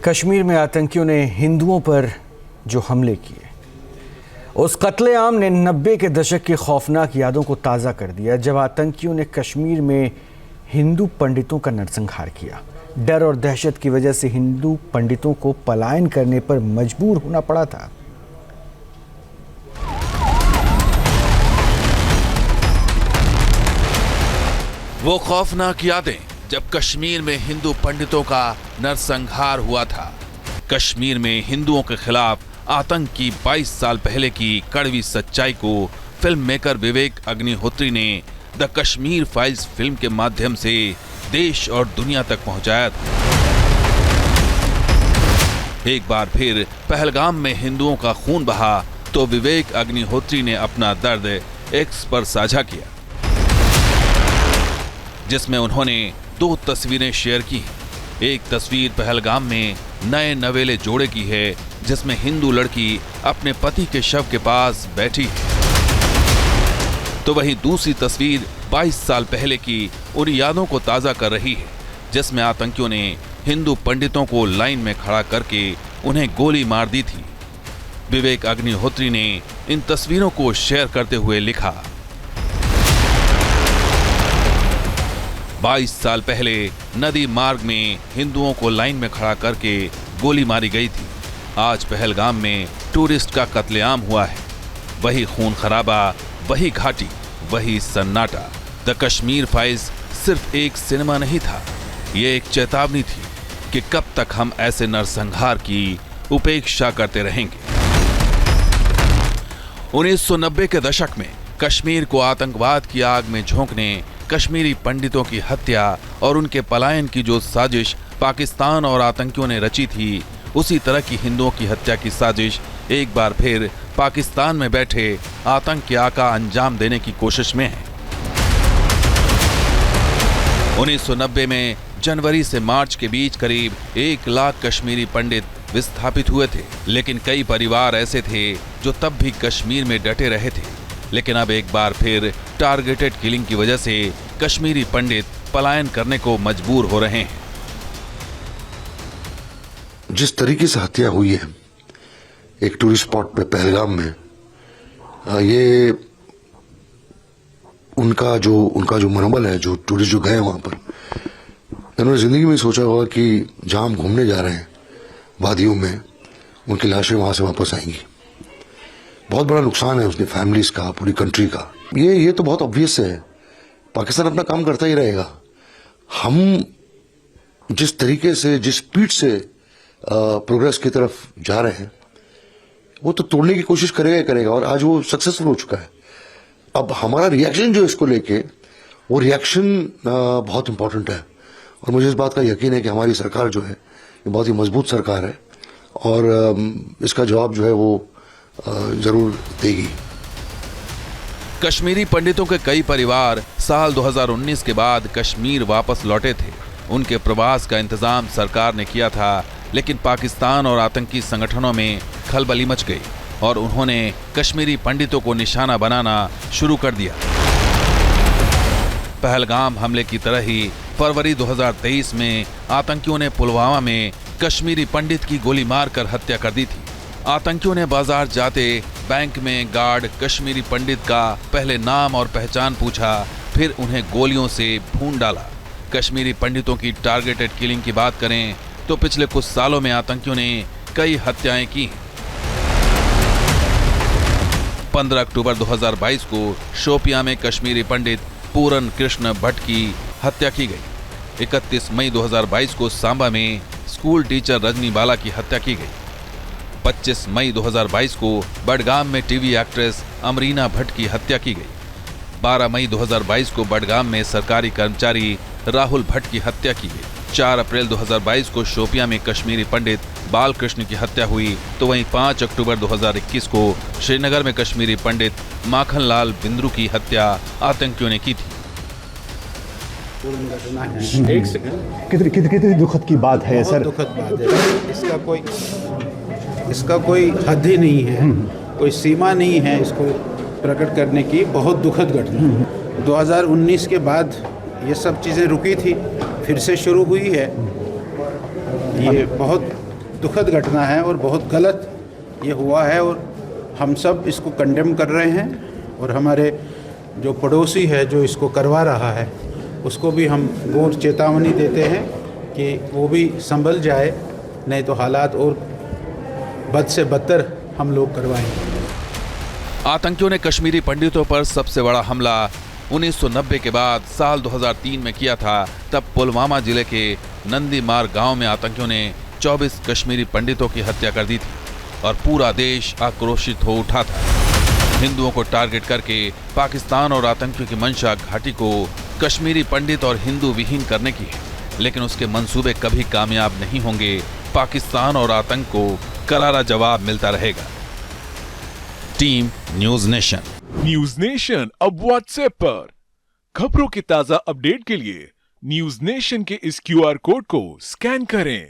कश्मीर में आतंकियों ने हिंदुओं पर जो हमले किए, उस कत्लेआम ने 90 के दशक की खौफनाक यादों को ताज़ा कर दिया, जब आतंकियों ने कश्मीर में हिंदू पंडितों का नरसंहार किया। डर और दहशत की वजह से हिंदू पंडितों को पलायन करने पर मजबूर होना पड़ा था। वो खौफनाक यादें जब कश्मीर में हिंदू पंडितों का नरसंहार हुआ था। कश्मीर में हिंदुओं के खिलाफ आतंक की 22 साल पहले की कड़वी सच्चाई को फिल्म मेकर विवेक अग्निहोत्री ने द कश्मीर फाइल्स फिल्म के माध्यम से देश और दुनिया तक पहुंचाया था। एक बार फिर पहलगाम में हिंदुओं का खून बहा तो विवेक अग्निहोत्री ने अपना दर्द एक्स पर साझा किया, जिसमें उन्होंने 2 तस्वीरें शेयर की। एक तस्वीर पहलगाम में नए नवेले जोड़े की है, जिसमें हिंदू लड़की अपने पति के शव के पास बैठी है, तो वहीं दूसरी तस्वीर 22 साल पहले की उन यादों को ताज़ा कर रही है, जिसमें आतंकियों ने हिंदू पंडितों को लाइन में खड़ा करके उन्हें गोली मार दी थी। विवेक अग्निहोत्री ने इन तस्वीरों को शेयर करते हुए लिखा, 22 साल पहले नदी मार्ग में हिंदुओं को लाइन में खड़ा करके गोली मारी गई थी। आज पहलगाम में टूरिस्ट का कत्लेआम हुआ है। वही खून खराबा, वही घाटी, वही सन्नाटा। द कश्मीर फाइल्स सिर्फ एक सिनेमा नहीं था, ये एक चेतावनी थी कि कब तक हम ऐसे नरसंहार की उपेक्षा करते रहेंगे। 1990 के दशक में कश्मीर को आतंकवाद की आग में झोंकने, कश्मीरी पंडितों की हत्या और उनके पलायन की जो साजिश पाकिस्तान और आतंकियों ने रची थी, उसी तरह की हिंदुओं की हत्या की साजिश एक बार फिर पाकिस्तान में बैठे आतंक के आका अंजाम देने की कोशिश में है। 1990 में जनवरी से मार्च के बीच करीब 1 लाख कश्मीरी पंडित विस्थापित हुए थे, लेकिन कई परिवार ऐसे थे जो तब भी कश्मीर में डटे रहे थे। लेकिन अब एक बार फिर टारगेटेड किलिंग की वजह से कश्मीरी पंडित पलायन करने को मजबूर हो रहे हैं। जिस तरीके से हत्या हुई है एक टूरिस्ट स्पॉट पे पहलगाम में, ये उनका जो मनोबल है, जो टूरिस्ट जो गए वहां पर, इन्होंने जिंदगी में सोचा होगा कि जहां हम घूमने जा रहे हैं वादियों में, उनकी लाशें वहां से वापस आएंगी। बहुत बड़ा नुकसान है उसकी फैमिलीज का, पूरी कंट्री का। ये तो बहुत ऑब्वियस है। पाकिस्तान अपना काम करता ही रहेगा। हम जिस तरीके से, जिस स्पीड से प्रोग्रेस की तरफ जा रहे हैं, वो तो तोड़ने की कोशिश करेगा ही करेगा, और आज वो सक्सेसफुल हो चुका है। अब हमारा रिएक्शन जो इसको लेके, वो रिएक्शन बहुत इंपॉर्टेंट है, और मुझे इस बात का यकीन है कि हमारी सरकार जो है ये बहुत ही मजबूत सरकार है, और इसका जवाब जो है वो जरूर देगी। कश्मीरी पंडितों के कई परिवार साल 2019 के बाद कश्मीर वापस लौटे थे। उनके प्रवास का इंतजाम सरकार ने किया था, लेकिन पाकिस्तान और आतंकी संगठनों में खलबली मच गई और उन्होंने कश्मीरी पंडितों को निशाना बनाना शुरू कर दिया। पहलगाम हमले की तरह ही फरवरी 2023 में आतंकियों ने पुलवामा में कश्मीरी पंडित की गोली मारकर हत्या कर दी थी। आतंकियों ने बाजार जाते बैंक में गार्ड कश्मीरी पंडित का पहले नाम और पहचान पूछा, फिर उन्हें गोलियों से भून डाला। कश्मीरी पंडितों की टारगेटेड किलिंग की बात करें तो पिछले कुछ सालों में आतंकियों ने कई हत्याएं की। 15 अक्टूबर 2022 को शोपियां में कश्मीरी पंडित पूरन कृष्ण भट्ट की हत्या की गई। 31 मई 2022 को सांबा में स्कूल टीचर रजनी बाला की हत्या की गई। 25 मई 2022 को बडगाम में टीवी एक्ट्रेस अमरीना भट्ट की हत्या की गई। 12 मई 2022 को बडगाम में सरकारी कर्मचारी राहुल भट्ट की हत्या की गई। 4 अप्रैल 2022 को शोपियां में कश्मीरी पंडित बालकृष्ण की हत्या हुई, तो वहीं 5 अक्टूबर 2021 को श्रीनगर में कश्मीरी पंडित माखन लाल बिंद्रू की हत्या आतंकियों ने की थी। एक सेकंड, कितनी दुखद की बात है सर। दुखद बात है। इसका कोई हद ही नहीं है, कोई सीमा नहीं है इसको प्रकट करने की। बहुत दुखद घटना। 2019 के बाद ये सब चीज़ें रुकी थी, फिर से शुरू हुई है। ये बहुत दुखद घटना है और बहुत गलत ये हुआ है, और हम सब इसको कंडेम कर रहे हैं। और हमारे जो पड़ोसी है जो इसको करवा रहा है उसको भी हम गौर चेतावनी देते हैं कि वो भी संभल जाए, नहीं तो हालात और बद से बदतर हम लोग करवाएंगे। आतंकियों ने कश्मीरी पंडितों पर सबसे बड़ा हमला 1990 के बाद साल 2003 में किया था। तब पुलवामा जिले के नंदीमार गांव में आतंकियों ने 24 कश्मीरी पंडितों की हत्या कर दी थी और पूरा देश आक्रोशित हो उठा था। हिंदुओं को टारगेट करके पाकिस्तान और आतंकियों की मंशा घाटी को कश्मीरी पंडित और हिंदू विहीन करने की है, लेकिन उसके मंसूबे कभी कामयाब नहीं होंगे। पाकिस्तान और आतंक को करारा जवाब मिलता रहेगा। Team news nation. News nation अब व्हाट्सएप पर खबरों के ताजा अपडेट के लिए न्यूज़ नेशन के इस QR कोड को स्कैन करें।